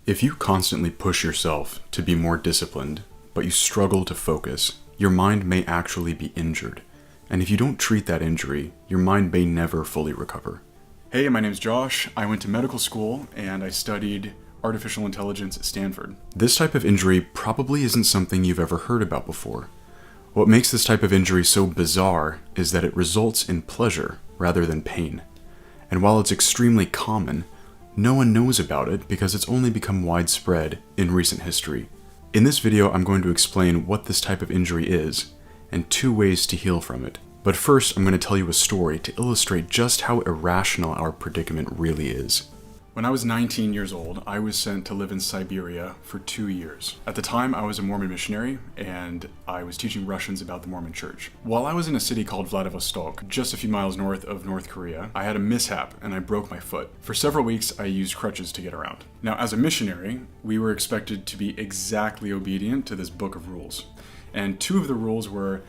If you constantly push yourself to be more disciplined, but you struggle to focus, your mind may actually be injured. And if you don't treat that injury, your mind may never fully recover. Hey, my name's Josh. I went to medical school and I studied artificial intelligence at Stanford. This type of injury probably isn't something you've ever heard about before. What makes this type of injury so bizarre is that it results in pleasure rather than pain. And while it's extremely common, no one knows about it because it's only become widespread in recent history. In this video, I'm going to explain what this type of injury is and 2 ways to heal from it. But first, I'm going to tell you a story to illustrate just how irrational our predicament really is. When I was 19 years old, I was sent to live in Siberia for 2 years. At the time, I was a Mormon missionary, and I was teaching Russians about the Mormon Church. While I was in a city called Vladivostok, just a few miles north of North Korea, I had a mishap and I broke my foot. For several weeks, I used crutches to get around. Now, as a missionary, we were expected to be exactly obedient to this book of rules. And 2 of the rules were,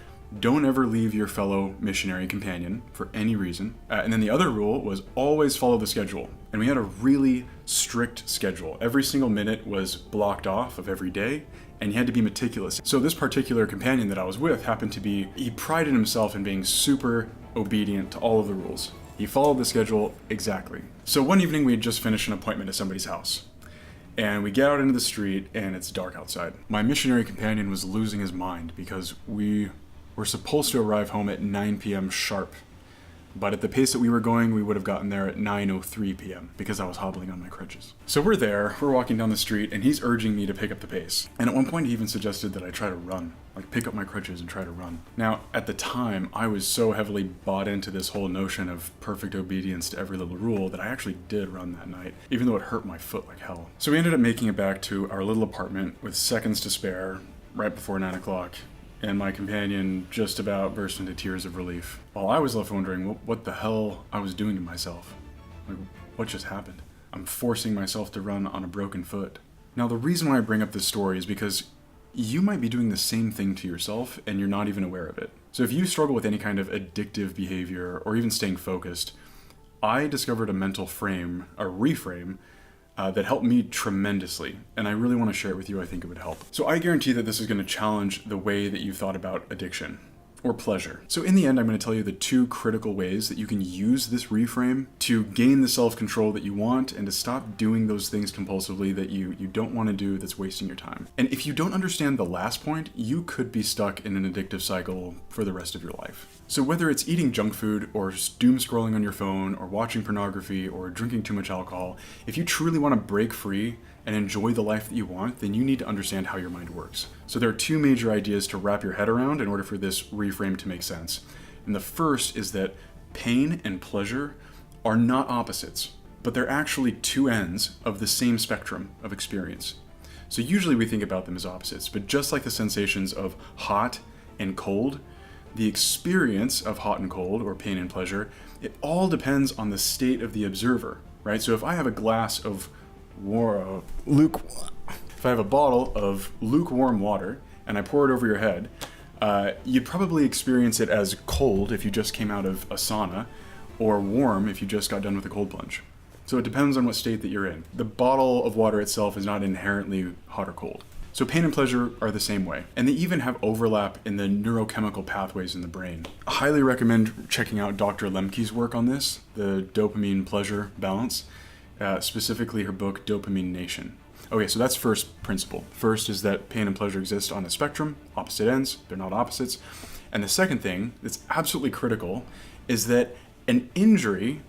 don't ever leave your fellow missionary companion for any reason. And then the other rule was always follow the schedule. And we had a really strict schedule. Every single minute was blocked off of every day, and you had to be meticulous. So this particular companion that I was with happened to be, he prided himself in being super obedient to all of the rules. He followed the schedule exactly. So one evening we had just finished an appointment at somebody's house. And we get out into the street and it's dark outside. My missionary companion was losing his mind because we were supposed to arrive home at 9 p.m. sharp. But at the pace that we were going, we would have gotten there at 9:03 p.m. because I was hobbling on my crutches. So we're walking down the street, and he's urging me to pick up the pace. And at one point, he even suggested that I try to run, like pick up my crutches and try to run. Now, at the time, I was so heavily bought into this whole notion of perfect obedience to every little rule that I actually did run that night, even though it hurt my foot like hell. So we ended up making it back to our little apartment with seconds to spare right before 9 o'clock. And my companion just about burst into tears of relief, while I was left wondering what the hell I was doing to myself. Like, what just happened? I'm forcing myself to run on a broken foot. Now, the reason why I bring up this story is because you might be doing the same thing to yourself and you're not even aware of it. So if you struggle with any kind of addictive behavior or even staying focused, I discovered a mental frame, a reframe, that helped me tremendously, and I really want to share it with you. I think it would help. So I guarantee that this is going to challenge the way that you've thought about addiction or pleasure. So in the end, I'm going to tell you the 2 critical ways that you can use this reframe to gain the self-control that you want and to stop doing those things compulsively that you don't want to do that's wasting your time. And if you don't understand the last point, you could be stuck in an addictive cycle for the rest of your life. So whether it's eating junk food or doom scrolling on your phone or watching pornography or drinking too much alcohol, if you truly want to break free and enjoy the life that you want, then you need to understand how your mind works. So there are 2 major ideas to wrap your head around in order for this reframe to make sense. And the first is that pain and pleasure are not opposites, but they're actually 2 ends of the same spectrum of experience. So usually we think about them as opposites, but just like the sensations of hot and cold, the experience of hot and cold, or pain and pleasure, it all depends on the state of the observer, right? So if I have a glass of if I have a bottle of lukewarm water and I pour it over your head, you'd probably experience it as cold if you just came out of a sauna, or warm if you just got done with a cold plunge. So it depends on what state that you're in. The bottle of water itself is not inherently hot or cold. So pain and pleasure are the same way, and they even have overlap in the neurochemical pathways in the brain. I highly recommend checking out Dr. Lemke's work on this, the dopamine pleasure balance, specifically her book Dopamine Nation. Okay, so that's first principle. First is that pain and pleasure exist on a spectrum, opposite ends, they're not opposites. And the second thing that's absolutely critical is that an injury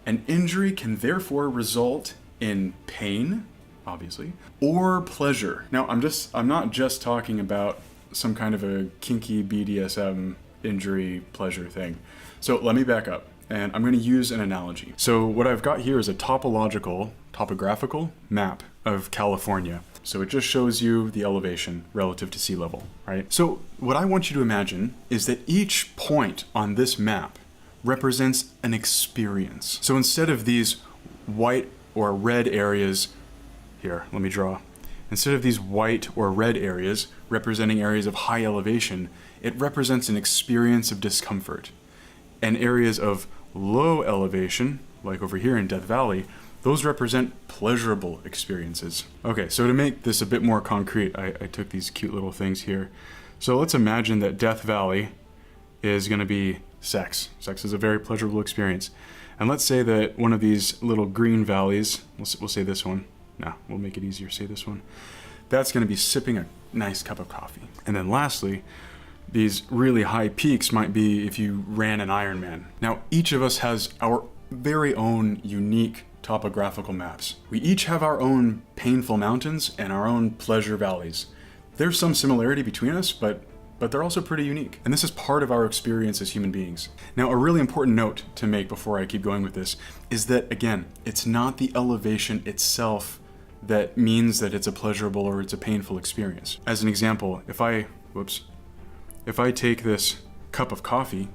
can therefore result in pain, obviously, or pleasure. Now, I'm not just talking about some kind of a kinky BDSM injury pleasure thing. So let me back up, and I'm going to use an analogy. So what I've got here is a topographical map of California. So it just shows you the elevation relative to sea level, right? So what I want you to imagine is that each point on this map represents an experience. So instead of these white or red areas, here, let me draw. Instead of these white or red areas representing areas of high elevation, it represents an experience of discomfort. And areas of low elevation, like over here in Death Valley, Those represent pleasurable experiences. Okay, so to make this a bit more concrete, I took these cute little things here. So let's imagine that Death Valley is going to be sex. Sex is a very pleasurable experience. And let's say that one of these little green valleys, we'll say this one. No, we'll make it easier, say this one. That's going to be sipping a nice cup of coffee. And then lastly, these really high peaks might be if you ran an Ironman. Now, each of us has our very own unique topographical maps. We each have our own painful mountains and our own pleasure valleys. There's some similarity between us, but they're also pretty unique. And this is part of our experience as human beings. Now, a really important note to make before I keep going with this is that, again, it's not the elevation itself that means that it's a pleasurable or it's a painful experience. As an example, if I take this cup of coffee,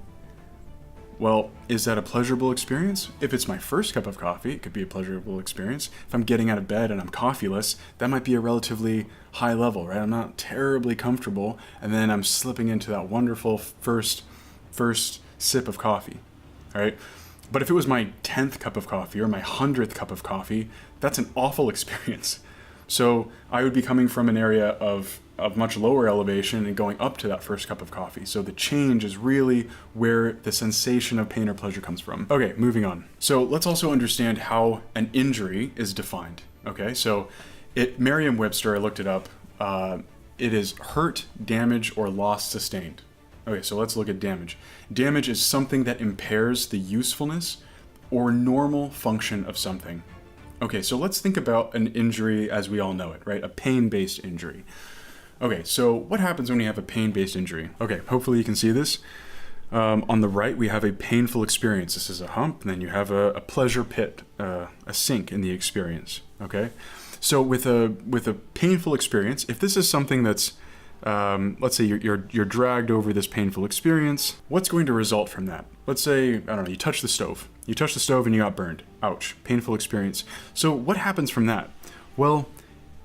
well, is that a pleasurable experience? If it's my first cup of coffee, it could be a pleasurable experience. If I'm getting out of bed and I'm coffeeless, that might be a relatively high level, right? I'm not terribly comfortable, and then I'm slipping into that wonderful first sip of coffee, all right? But if it was my 10th cup of coffee or my 100th cup of coffee, that's an awful experience. So I would be coming from an area of much lower elevation and going up to that first cup of coffee. So the change is really where the sensation of pain or pleasure comes from. Okay, moving on. So let's also understand how an injury is defined. Okay, so Merriam-Webster, I looked it up, it is hurt, damage, or loss sustained. Okay, so let's look at damage. Damage is something that impairs the usefulness or normal function of something. Okay, so let's think about an injury as we all know it, right? A pain-based injury. Okay, so what happens when you have a pain-based injury? Okay, hopefully you can see this. On the right, we have a painful experience. This is a hump, and then you have a pleasure pit, a sink in the experience, okay? So with a painful experience, if this is something that's, let's say you're dragged over this painful experience, what's going to result from that? Let's say, I don't know, you touch the stove. You touch the stove and you got burned. Ouch, painful experience. So what happens from that? Well,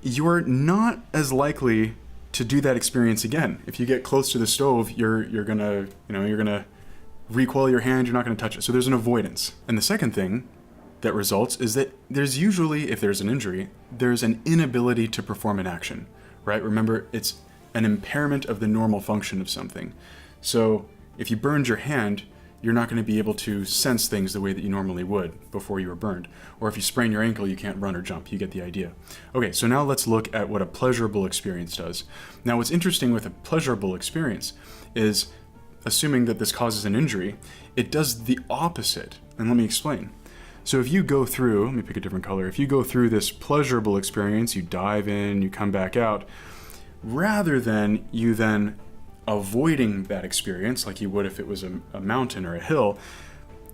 you're not as likely to do that experience again. If you get close to the stove, you're gonna recoil your hand, you're not gonna touch it. So there's an avoidance. And the second thing that results is that there's usually, if there's an injury, there's an inability to perform an action, right? Remember, it's an impairment of the normal function of something. So if you burned your hand, you're not going to be able to sense things the way that you normally would before you were burned. Or if you sprain your ankle, you can't run or jump. You get the idea. Okay, so now let's look at what a pleasurable experience does. Now, what's interesting with a pleasurable experience is, assuming that this causes an injury, it does the opposite. And let me explain. So if you go through, let me pick a different color. If you go through this pleasurable experience, you dive in, you come back out, rather than you then avoiding that experience like you would if it was a mountain or a hill,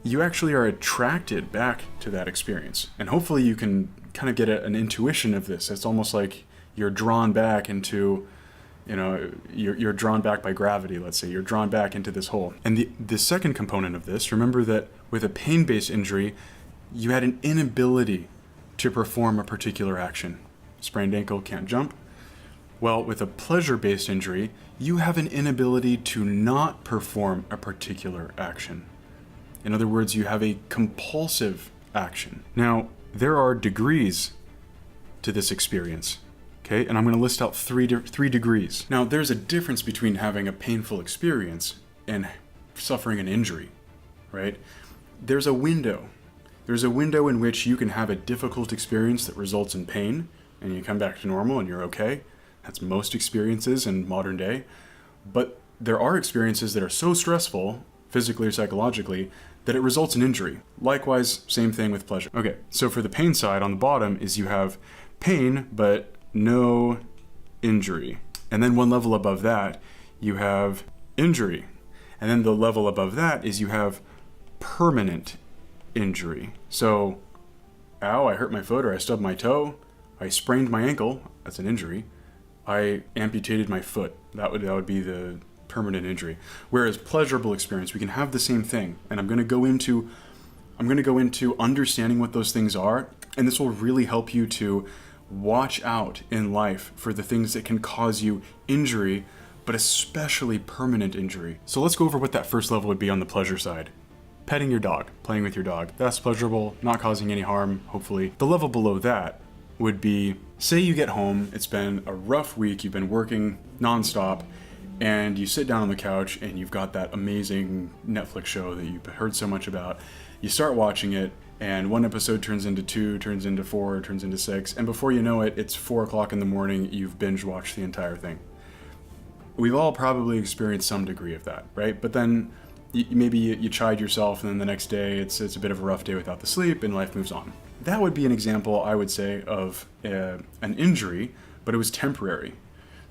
you actually are attracted back to that experience. And hopefully you can kind of get an intuition of this. It's almost like you're drawn back into, you're drawn back by gravity, let's say. You're drawn back into this hole. And the second component of this, remember that with a pain-based injury, you had an inability to perform a particular action. Sprained ankle, can't jump. Well, with a pleasure-based injury, you have an inability to not perform a particular action. In other words, you have a compulsive action. Now, there are degrees to this experience, okay? And I'm going to list out three degrees. Now, there's a difference between having a painful experience and suffering an injury, right? There's a window. There's a window in which you can have a difficult experience that results in pain, and you come back to normal and you're okay. That's most experiences in modern day. But there are experiences that are so stressful, physically or psychologically, that it results in injury. Likewise, same thing with pleasure. Okay, so for the pain side, on the bottom is you have pain, but no injury. And then one level above that, you have injury. And then the level above that is you have permanent injury. So, ow, I hurt my foot or I stubbed my toe. I sprained my ankle. That's an injury. I amputated my foot. That would be the permanent injury. Whereas pleasurable experience, we can have the same thing. And I'm going to go into understanding what those things are, and this will really help you to watch out in life for the things that can cause you injury, but especially permanent injury. So let's go over what that first level would be on the pleasure side. petting your dog, playing with your dog. That's pleasurable, not causing any harm, hopefully. The level below that would be, say you get home, it's been a rough week, you've been working nonstop, and you sit down on the couch and you've got that amazing Netflix show that you've heard so much about. You start watching it, and one episode turns into 2, turns into 4, turns into 6, and before you know it, it's 4 o'clock in the morning, you've binge watched the entire thing. We've all probably experienced some degree of that, right? But then maybe you chide yourself, and then the next day it's a bit of a rough day without the sleep, and life moves on. That would be an example, I would say, of an injury, but it was temporary.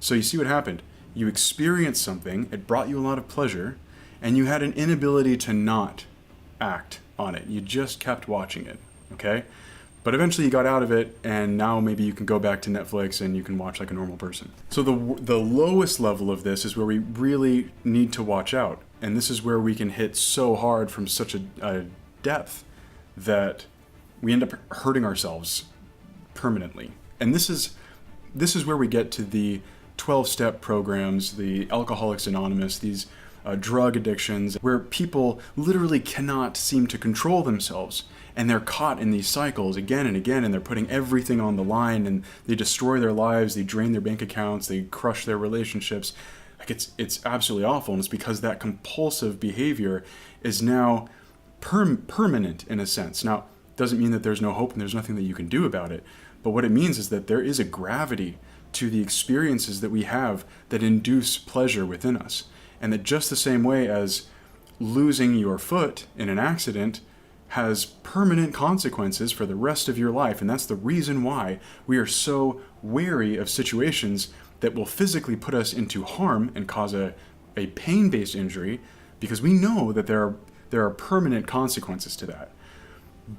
So you see what happened. You experienced something, it brought you a lot of pleasure, and you had an inability to not act on it. You just kept watching it, okay? But eventually you got out of it, and now maybe you can go back to Netflix and you can watch like a normal person. So the lowest level of this is where we really need to watch out. And this is where we can hit so hard from such a depth that we end up hurting ourselves permanently. And this is where we get to the 12-step programs, the Alcoholics Anonymous, these drug addictions, where people literally cannot seem to control themselves, and they're caught in these cycles again and again, and they're putting everything on the line, and they destroy their lives, they drain their bank accounts, they crush their relationships. Like it's absolutely awful, and it's because that compulsive behavior is now permanent in a sense. Now, doesn't mean that there's no hope and there's nothing that you can do about it, but what it means is that there is a gravity to the experiences that we have that induce pleasure within us. And that just the same way as losing your foot in an accident has permanent consequences for the rest of your life. And that's the reason why we are so wary of situations that will physically put us into harm and cause a pain-based injury, because we know that there are permanent consequences to that.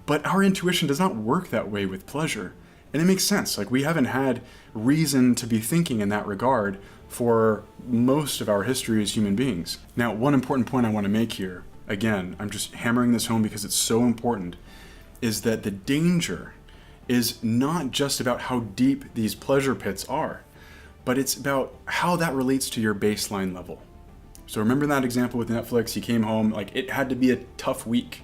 But our intuition does not work that way with pleasure. And it makes sense. Like, we haven't had reason to be thinking in that regard for most of our history as human beings. Now, one important point I want to make here, again, I'm just hammering this home because it's so important, is that the danger is not just about how deep these pleasure pits are, but it's about how that relates to your baseline level. So remember that example with Netflix? You came home, like, it had to be a tough week.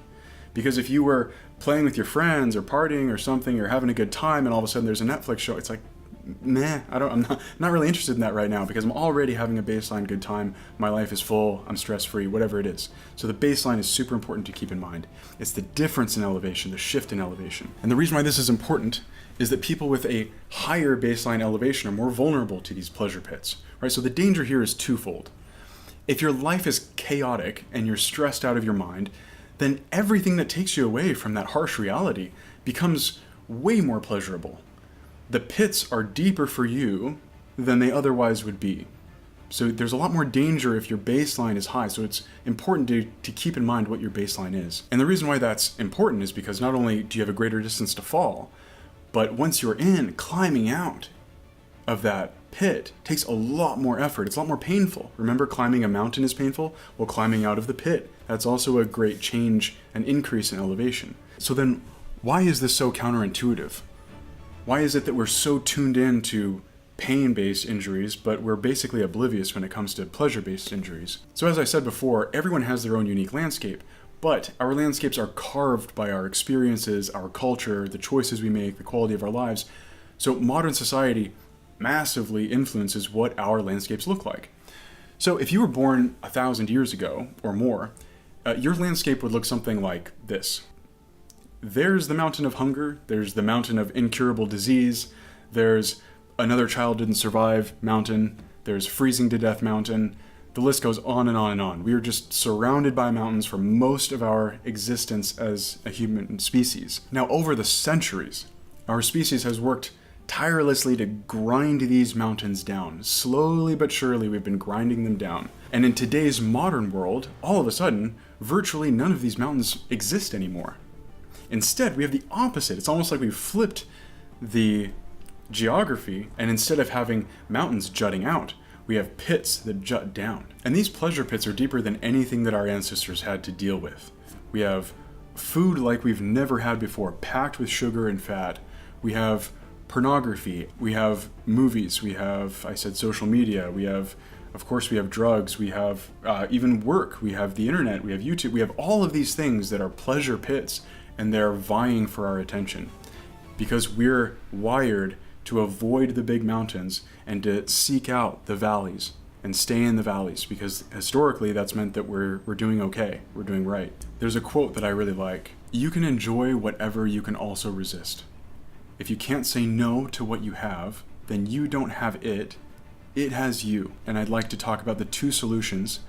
Because if you were playing with your friends or partying or something, or having a good time, and all of a sudden there's a Netflix show, it's like, nah, I'm not really interested in that right now, because I'm already having a baseline good time. My life is full, I'm stress-free, whatever it is. So the baseline is super important to keep in mind. It's the difference in elevation, the shift in elevation. And the reason why this is important is that people with a higher baseline elevation are more vulnerable to these pleasure pits, right? So the danger here is twofold. If your life is chaotic and you're stressed out of your mind, then everything that takes you away from that harsh reality becomes way more pleasurable. The pits are deeper for you than they otherwise would be. So there's a lot more danger if your baseline is high. So it's important to keep in mind what your baseline is. And the reason why that's important is because not only do you have a greater distance to fall, but once you're in, climbing out of that pit takes a lot more effort. It's a lot more painful. Remember, climbing a mountain is painful? Well, climbing out of the pit, that's also a great change and increase in elevation. So then, why is this so counterintuitive? Why is it that we're so tuned in to pain-based injuries, but we're basically oblivious when it comes to pleasure-based injuries? So as I said before, everyone has their own unique landscape, but our landscapes are carved by our experiences, our culture, the choices we make, the quality of our lives. So modern society massively influences what our landscapes look like. So if you were born 1,000 years ago or more, your landscape would look something like this. There's the mountain of hunger, there's the mountain of incurable disease, there's another child didn't survive mountain, there's freezing to death mountain, the list goes on and on and on. We are just surrounded by mountains for most of our existence as a human species. Now, over the centuries, our species has worked tirelessly to grind these mountains down. Slowly but surely, we've been grinding them down. And in today's modern world, all of a sudden, virtually none of these mountains exist anymore. Instead, we have the opposite. It's almost like we've flipped the geography, and instead of having mountains jutting out, we have pits that jut down. And these pleasure pits are deeper than anything that our ancestors had to deal with. We have food like we've never had before, packed with sugar and fat. We have pornography, we have movies, we have, I said, social media, we have Of course, we have drugs, we have even work, we have the internet, we have YouTube, we have all of these things that are pleasure pits, and they're vying for our attention because we're wired to avoid the big mountains and to seek out the valleys and stay in the valleys, because historically that's meant that we're doing okay, we're doing right. There's a quote that I really like: "You can enjoy whatever you can also resist. If you can't say no to what you have, then you don't have it, it has you." And I'd like to talk about the two solutions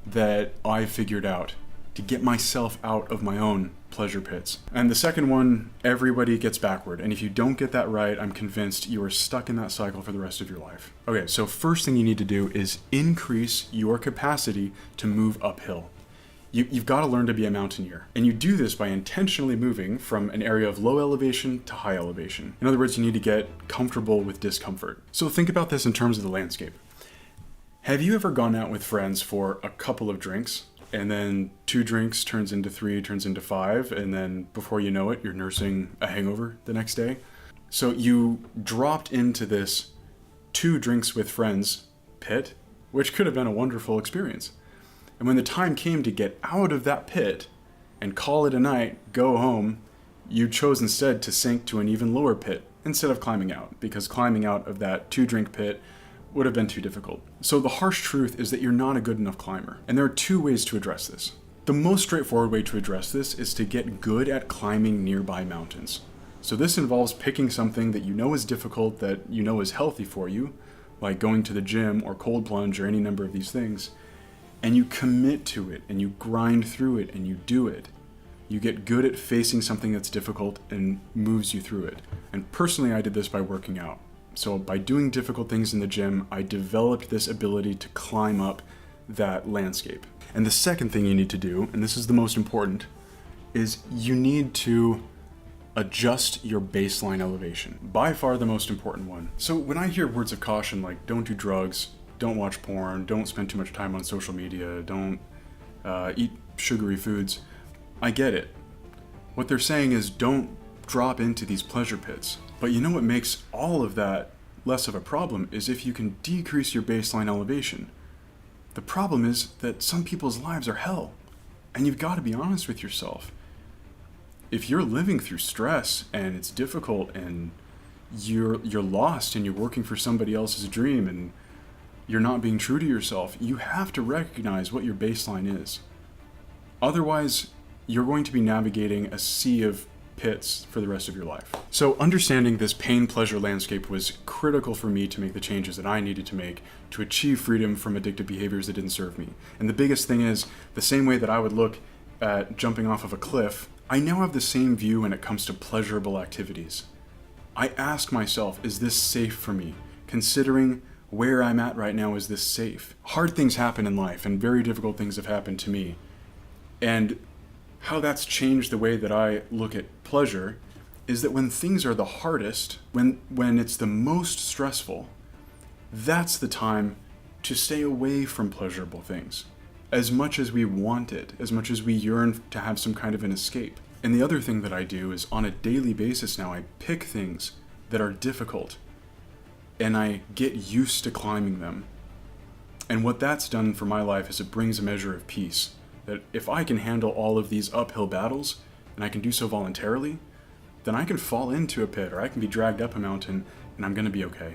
that I figured out to get myself out of my own pleasure pits. And the second one, everybody gets backward. And if you don't get that right, I'm convinced you are stuck in that cycle for the rest of your life. Okay, so first thing you need to do is increase your capacity to move uphill. You've got to learn to be a mountaineer. And you do this by intentionally moving from an area of low elevation to high elevation. In other words, you need to get comfortable with discomfort. So think about this in terms of the landscape. Have you ever gone out with friends for a couple of drinks, and then 2 drinks turns into 3, turns into 5, and then before you know it, you're nursing a hangover the next day? So you dropped into this 2 drinks with friends pit, which could have been a wonderful experience. And when the time came to get out of that pit and call it a night, go home, you chose instead to sink to an even lower pit instead of climbing out, because climbing out of that 2-drink pit would have been too difficult. So the harsh truth is that you're not a good enough climber. And there are 2 ways to address this. The most straightforward way to address this is to get good at climbing nearby mountains. So this involves picking something that you know is difficult, that you know is healthy for you, like going to the gym or cold plunge or any number of these things, and you commit to it and you grind through it and you do it. You get good at facing something that's difficult and moves you through it. And personally, I did this by working out. So by doing difficult things in the gym, I developed this ability to climb up that landscape. And the second thing you need to do, and this is the most important, is you need to adjust your baseline elevation. By far the most important one. So when I hear words of caution like don't do drugs, don't watch porn, don't spend too much time on social media, don't eat sugary foods, I get it. What they're saying is don't drop into these pleasure pits. But you know what makes all of that less of a problem is if you can decrease your baseline elevation. The problem is that some people's lives are hell, and you've got to be honest with yourself. If you're living through stress and it's difficult and you're lost and you're working for somebody else's dream and you're not being true to yourself, you have to recognize what your baseline is. Otherwise, you're going to be navigating a sea of pits for the rest of your life. So understanding this pain-pleasure landscape was critical for me to make the changes that I needed to make to achieve freedom from addictive behaviors that didn't serve me. And the biggest thing is, the same way that I would look at jumping off of a cliff, I now have the same view when it comes to pleasurable activities. I ask myself, is this safe for me? Considering where I'm at right now, is this safe? Hard things happen in life, and very difficult things have happened to me. And how that's changed the way that I look at pleasure is that when things are the hardest, when it's the most stressful, that's the time to stay away from pleasurable things. As much as we want it, as much as we yearn to have some kind of an escape. And the other thing that I do is on a daily basis now, I pick things that are difficult and I get used to climbing them. And what that's done for my life is it brings a measure of peace. That if I can handle all of these uphill battles, and I can do so voluntarily, then I can fall into a pit or I can be dragged up a mountain and I'm going to be okay.